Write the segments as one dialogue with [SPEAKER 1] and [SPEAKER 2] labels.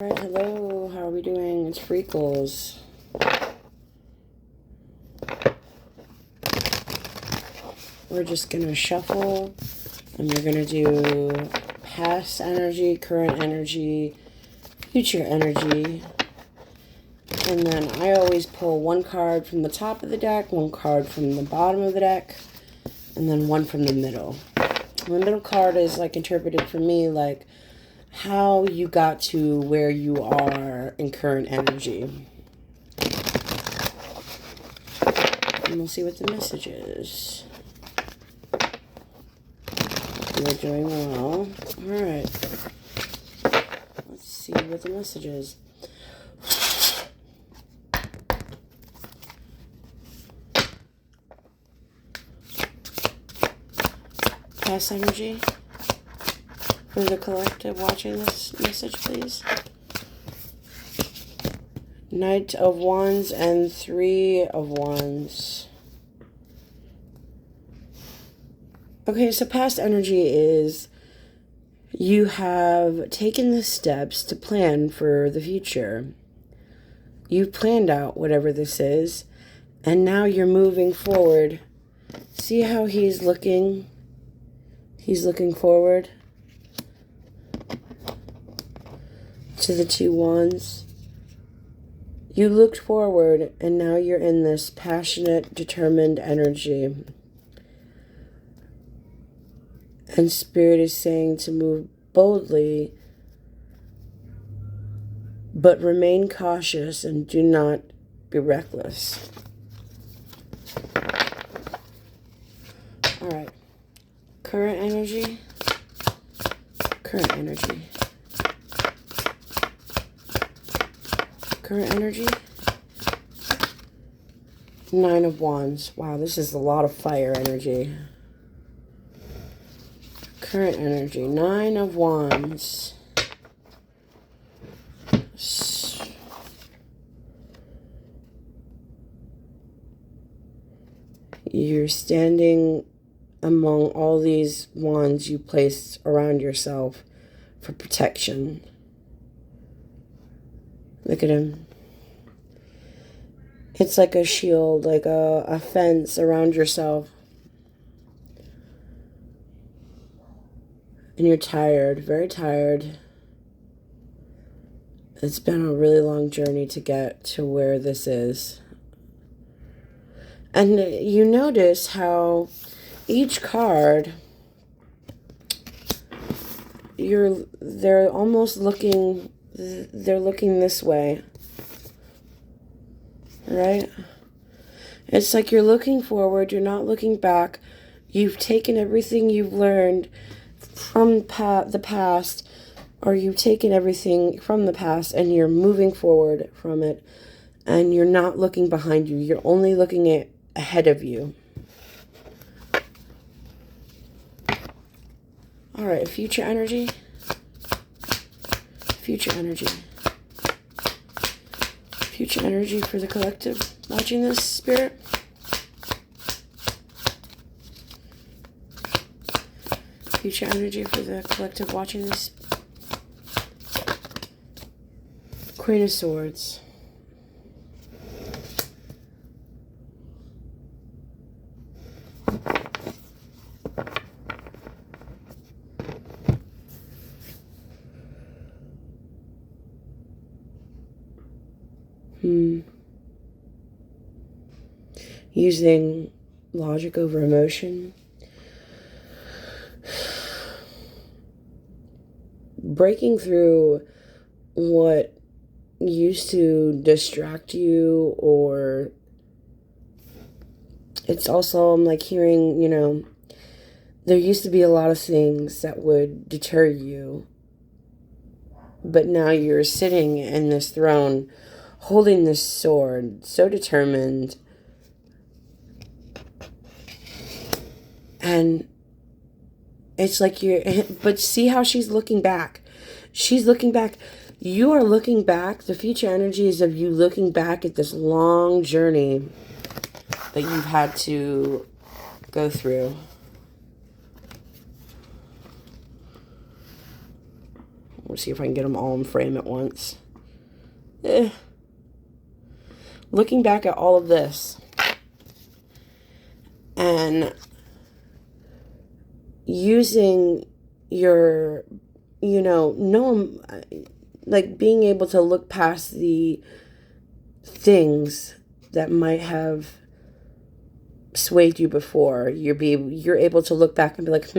[SPEAKER 1] Alright, hello, how are we doing? It's Freakles. We're just gonna shuffle and we're gonna do past energy, current energy, future energy. And then I always pull one card from the top of the deck, one card from the bottom of the deck, and then one from the middle. The middle card is like interpreted for me like how you got to where you are in current energy. And we'll see what the message is. You're doing well. Alright. Let's see what the message is. Past energy for the collective watching this message, please. Knight of Wands and Three of Wands. Okay, so past energy is you have taken the steps to plan for the future. You've planned out whatever this is, and now you're moving forward. See how he's looking? He's looking forward to the Two Wands. You looked forward, and now you're in this passionate, determined energy. And Spirit is saying to move boldly, but remain cautious and do not be reckless. All right. Current energy. Current energy. Current energy. Nine of Wands. Wow, this is a lot of fire energy. Current energy. Nine of Wands. You're standing among all these wands you placed around yourself for protection. Look at him. It's like a shield, like a fence around yourself. And you're tired, very tired. It's been a really long journey to get to where this is. And you notice how each card, they're almost looking, they're looking this way, right? It's like you're looking forward, you're not looking back. You've taken everything you've learned from the past, or you've taken everything from the past and you're moving forward from it, and you're not looking behind you. You're only looking ahead of you. All right, future energy. Future energy. Future energy for the collective watching this, Spirit. Future energy for the collective watching this. Queen of Swords. Using logic over emotion. Breaking through what used to distract you, or it's also, I'm like hearing, there used to be a lot of things that would deter you, but now you're sitting in this throne holding this sword, so determined. And it's like but see how she's looking back. She's looking back. You are looking back. The future energy is of you looking back at this long journey that you've had to go through. Let's see if I can get them all in frame at once. Looking back at all of this and using your, like being able to look past the things that might have swayed you before. You're able to look back and be like,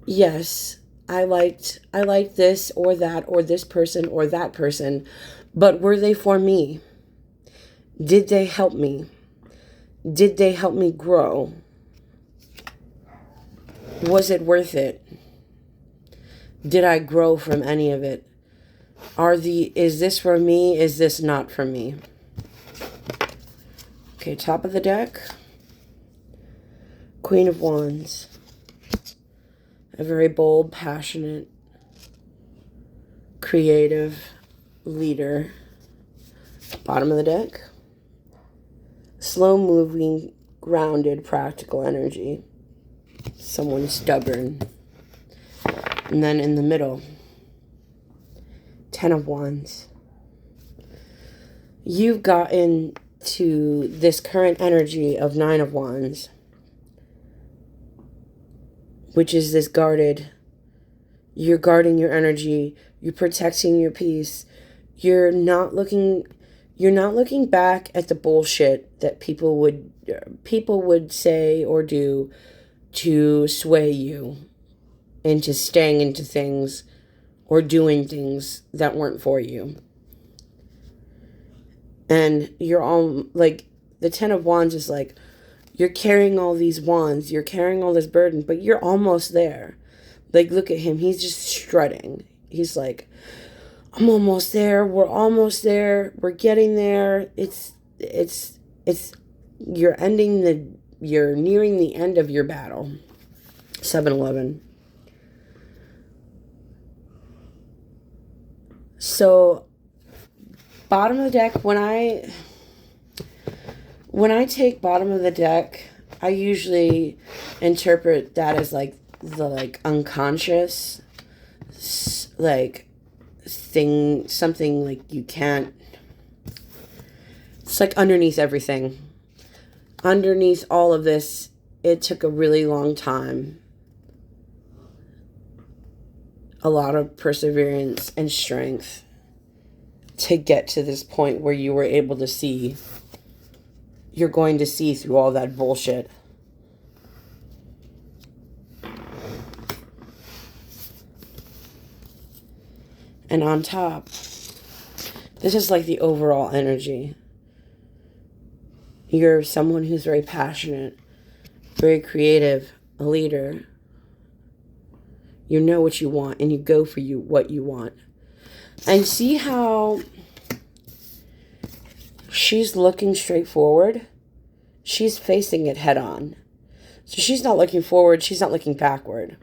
[SPEAKER 1] yes, I liked this or that or this person or that person, but were they for me? Did they help me? Did they help me grow? Was it worth it? Did I grow from any of it? Is this for me? Is this not for me? Okay, top of the deck. Queen of Wands. A very bold, passionate, creative leader. Bottom of the deck. Slow-moving, grounded, practical energy. Someone stubborn. And then in the middle, Ten of Wands. You've gotten to this current energy of Nine of Wands, which is this guarded. You're guarding your energy. You're protecting your peace. You're not looking back at the bullshit that people would say or do to sway you into staying into things or doing things that weren't for you. And you're all like, the Ten of Wands is like, you're carrying all these wands, you're carrying all this burden, but you're almost there. Like, look at him, he's just strutting. He's like, I'm almost there, we're almost there, we're getting there. You're nearing the end of your battle. 7-Eleven. So, bottom of the deck, when I take bottom of the deck, I usually interpret that as like the unconscious thing, something like you can't. It's like underneath everything. Underneath all of this, it took a really long time. A lot of perseverance and strength to get to this point where you were able to see. You're going to see through all that bullshit. And on top, this is like the overall energy. You're someone who's very passionate, very creative, a leader. You know what you want, and you go for what you want. And see how she's looking straight forward? She's facing it head on. So she's not looking forward, she's not looking backward.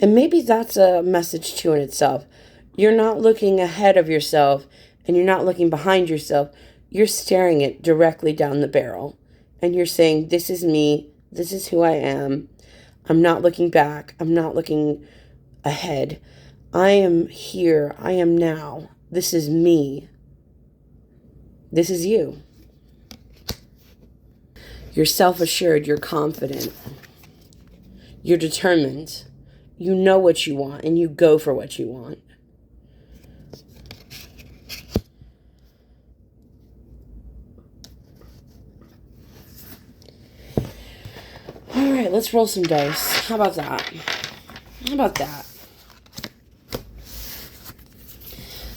[SPEAKER 1] And maybe that's a message too in itself. You're not looking ahead of yourself, and you're not looking behind yourself. You're staring it directly down the barrel. And you're saying, this is me, this is who I am. I'm not looking back. I'm not looking ahead. I am here. I am now. This is me. This is you. You're self-assured. You're confident. You're determined. You know what you want, and you go for what you want. All right, let's roll some dice. How about that? How about that?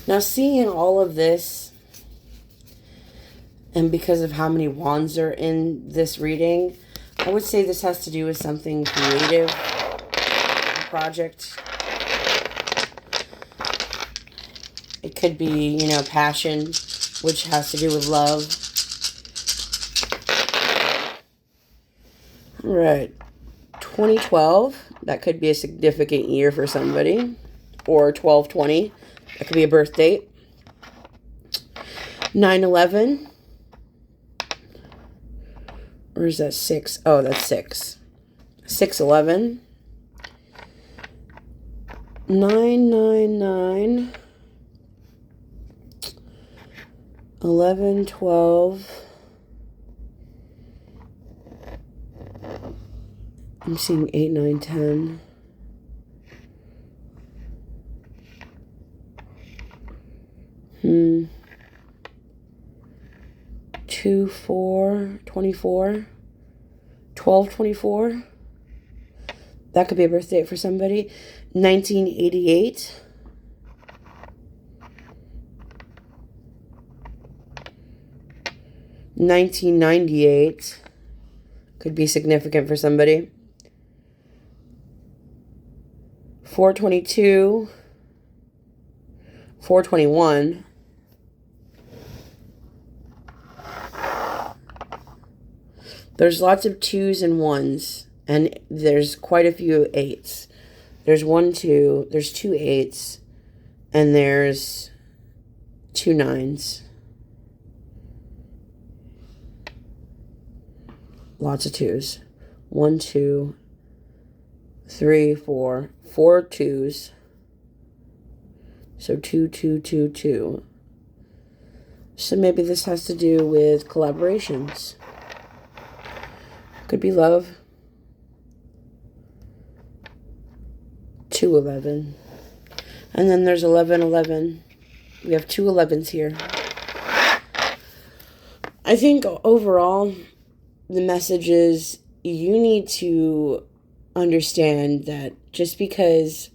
[SPEAKER 1] Now, seeing all of this, and because of how many wands are in this reading, I would say this has to do with something creative, a project. It could be, passion, which has to do with love. All right, 2012, that could be a significant year for somebody, or 12/20, that could be a birth date. 9/11, or is that 6? Oh, that's 6. 6/11, 999, 11, 12. I'm seeing 8, 9, 10. Hmm. 2, 4, 24. 12, 24. That could be a birth date for somebody. 1988. 1998 could be significant for somebody. 422. 421. There's lots of 2s and 1s, and there's quite a few 8s. There's 1, 2, there's 2 8s, and there's 2 9s. Lots of 2s. 1, 2, 3, 4. 4 2s. So 2, 2, 2, 2. So maybe this has to do with collaborations. Could be love. 2, 11. And then there's 11, 11. We have 2 11s here. I think overall, the message is you need to understand that just because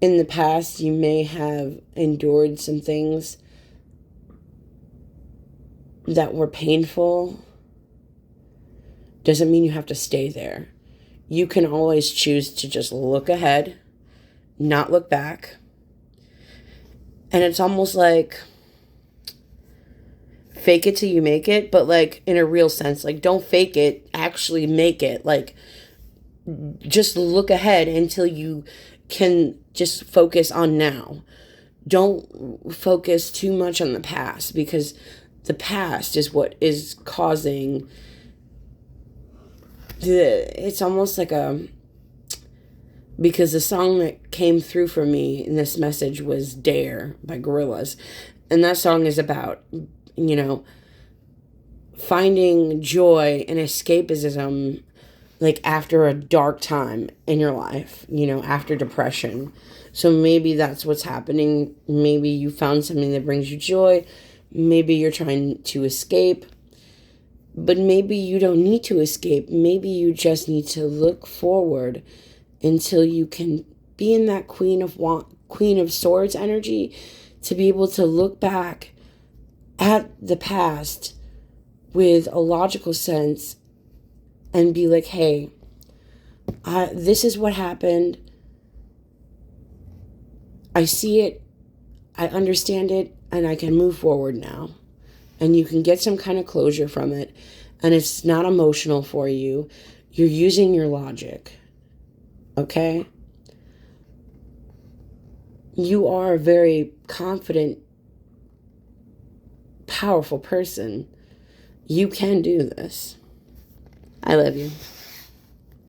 [SPEAKER 1] in the past you may have endured some things that were painful doesn't mean you have to stay there. You can always choose to just look ahead, not look back. And it's almost like fake it till you make it, but like in a real sense. Like, don't fake it, actually make it. Like, just look ahead until you can just focus on now. Don't focus too much on the past, because the past is what is causing it's almost like because the song that came through for me in this message was Dare by Gorillaz. And that song is about, finding joy and escapism, like after a dark time in your life, after depression. So maybe that's what's happening. Maybe you found something that brings you joy. Maybe you're trying to escape. But maybe you don't need to escape. Maybe you just need to look forward until you can be in that Queen of Swords energy, to be able to look back at the past with a logical sense and be like, hey, this is what happened. I see it, I understand it, and I can move forward now. And you can get some kind of closure from it. And it's not emotional for you. You're using your logic. Okay? You are a very confident, powerful person. You can do this. I love you.